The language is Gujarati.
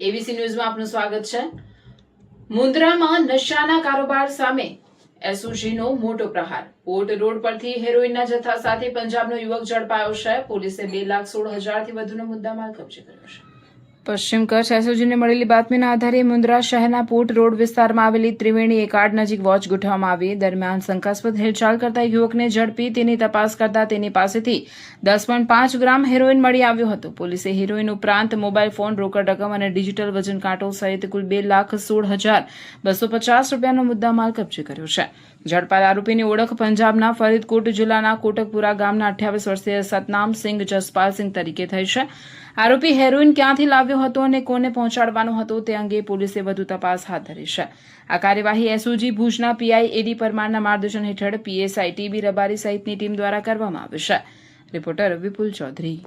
એબીસી ન્યૂઝમાં આપનું સ્વાગત છે। મુન્દ્રામાં નશાના કારોબાર સામે એસઓજીનો મોટો પ્રહાર। પોર્ટ રોડ પરથી હેરોઈનના જથ્થા સાથે પંજાબનો યુવક ઝડપાયો છે। પોલીસે 2,16,000થી વધુનો મુદ્દામાલ કબજે કર્યો છે। પશ્ચિમ કચ્છ એસઓજીને મળેલી બાતમીના આધારે મુન્દ્રા શહેરના પોર્ટ રોડ વિસ્તારમાં આવેલી ત્રિવેણી એકાર્ડ નજીક વોચ ગોઠવવામાં આવી। દરમિયાન શંકાસ્પદ હિલચાલ કરતા યુવકને ઝડપી તેની તપાસ કરતા તેની પાસેથી 10.5 ગ્રામ હેરોઈન મળી આવ્યો હતો। પોલીસે હેરોઈન ઉપરાંત મોબાઈલ ફોન, રોકડ રકમ અને ડિજિટલ વજન કાંટો સહિત કુલ 2,16,250 રૂપિયાનો મુદ્દામાલ કબજે કર્યો છે। ઝડપાયેલ આરોપીની ઓળખ પંજાબના ફરીદકોટ જિલ્લાના કોટકપુરા ગામના 28 વર્ષીય સતનામ સિંઘ જસપાલસિંહ તરીકે થઈ છે। આરોપી હેરોઈન ક્યાંથી લાવ્યો હતો અને કોને પહોંચાડવાનો હતો તે અંગે પોલીસે વધુ તપાસ હાથ ધરી છે। આ કાર્યવાહી એસઓજી ભુજના પીઆઈ એડી પરમારના માર્ગદર્શન હેઠળ પીએસઆઈ ટીબી રબારી સહિતની ટીમ દ્વારા કરવામાં આવી છે। રિપોર્ટર વિપુલ ચૌધરી।